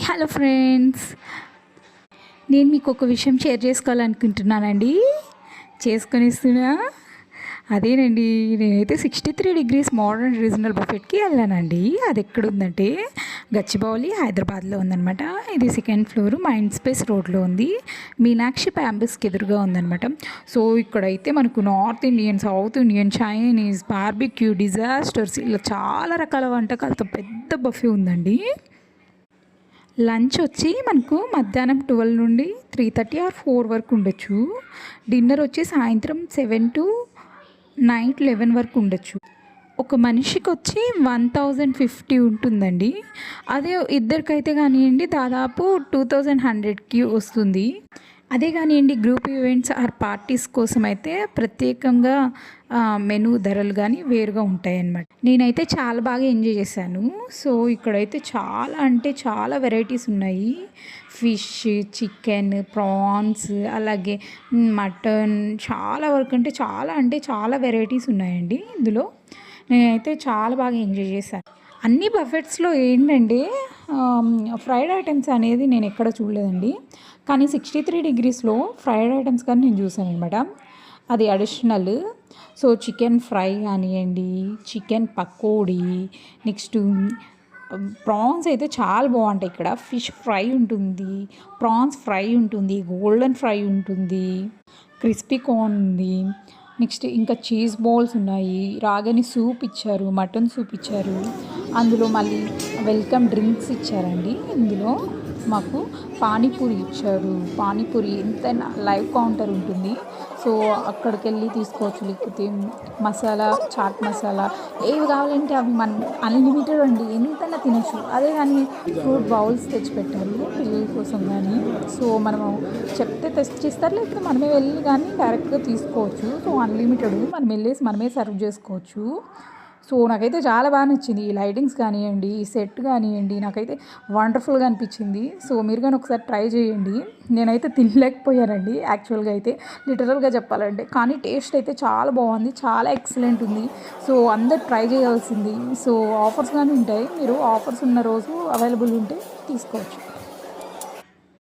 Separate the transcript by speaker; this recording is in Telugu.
Speaker 1: హలో ఫ్రెండ్స్, నేను మీకు ఒక విషయం షేర్ చేసుకోవాలనుకుంటున్నానండి. చేసుకొనిస్తున్నా అదేనండి. నేనైతే 63 డిగ్రీస్ మోడర్న్ రీజనల్ బఫెట్కి వెళ్ళానండి. అది ఎక్కడుందంటే గచ్చిబౌలి, హైదరాబాద్లో ఉందనమాట. ఇది సెకండ్ ఫ్లోర్, మైండ్ స్పేస్ రోడ్లో ఉంది. మీనాక్షి ప్యాంబస్కి ఎదురుగా ఉందనమాట. సో ఇక్కడైతే మనకు north Indian, south Indian, Chinese, barbecue, disasters ఇలా చాలా రకాల వంటకాలతో పెద్ద బఫే ఉందండి. లంచ్ వచ్చి మనకు మధ్యాహ్నం 12 నుండి 3:30 ఆర్ 4 వరకు ఉండొచ్చు. డిన్నర్ వచ్చి సాయంత్రం 7 టు నైట్ 11 వరకు ఉండొచ్చు. ఒక మనిషికి వచ్చి 1050 ఉంటుందండి. అదే ఇద్దరికైతే కానివ్వండి దాదాపు 2100కి వస్తుంది. అదే కానివ్వండి గ్రూప్ ఈవెంట్స్ ఆర్ పార్టీస్ కోసం అయితే ప్రత్యేకంగా మెనూ ధరలు కానీ వేరుగా ఉంటాయన్నమాట. నేనైతే చాలా బాగా ఎంజాయ్ చేశాను. సో ఇక్కడైతే చాలా అంటే చాలా వెరైటీస్ ఉన్నాయి. ఫిష్, చికెన్, ప్రాన్స్, అలాగే మటన్, చాలా వరకు అంటే చాలా వెరైటీస్ ఉన్నాయండి ఇందులో. నేనైతే చాలా బాగా ఎంజాయ్ చేశాను. అన్ని బఫెట్స్లో ఏంటంటే ఫ్రైడ్ ఐటమ్స్ అనేది నేను ఎక్కడ చూడలేదండి. కానీ 63 డిగ్రీస్లో ఫ్రైడ్ ఐటమ్స్ కానీ నేను చూసాను అనమాట. అది అడిషనల్. సో చికెన్ ఫ్రై కానివ్వండి, చికెన్ పకోడీ, నెక్స్ట్ ప్రాన్స్ అయితే చాలా బాగుంటాయి ఇక్కడ. ఫిష్ ఫ్రై ఉంటుంది, ప్రాన్స్ ఫ్రై ఉంటుంది, గోల్డెన్ ఫ్రై ఉంటుంది, క్రిస్పీ కార్న్ ఉంది. నెక్స్ట్ ఇంకా చీజ్ బాల్స్ ఉన్నాయి, రాగని సూప్ ఇచ్చారు, మటన్ సూప్ ఇచ్చారు. అందులో మళ్ళీ వెల్కమ్ డ్రింక్స్ ఇచ్చారండి. ఇందులో మాకు పానీపూరి ఇచ్చారు. పానీపూరి ఎంతైనా లైవ్ కౌంటర్ ఉంటుంది. సో అక్కడికి వెళ్ళి తీసుకోవచ్చు. లేకపోతే మసాలా, చాట్ మసాలా ఏవి కావాలంటే అవి మనం అన్లిమిటెడ్ అండి, ఎంతైనా తినచ్చు. అదే కానీ ఫ్రూట్ బౌల్స్ తెచ్చిపెట్టారు పిల్లల కోసం కానీ. సో మనము చెప్తే తెచ్చిస్తారు, లేకపోతే మనమే వెళ్ళి కానీ డైరెక్ట్గా తీసుకోవచ్చు. సో అన్లిమిటెడ్, మనం వెళ్ళేసి మనమే సర్వ్ చేసుకోవచ్చు. సో నాకైతే చాలా బాగా నచ్చింది. ఈ లైటింగ్స్ కానివ్వండి, ఈ సెట్ కానివ్వండి, నాకైతే వండర్ఫుల్గా అనిపించింది. సో మీరు కానీ ఒకసారి ట్రై చేయండి. నేనైతే తినలేకపోయానండి యాక్చువల్గా అయితే, లిటరల్గా చెప్పాలంటే. కానీ టేస్ట్ అయితే చాలా బాగుంది, చాలా ఎక్సలెంట్ ఉంది. సో అందరు ట్రై చేయాల్సింది. సో ఆఫర్స్ కానీ ఉంటాయి, మీరు ఆఫర్స్ ఉన్న రోజు అవైలబుల్ ఉంటే తీసుకోవచ్చు.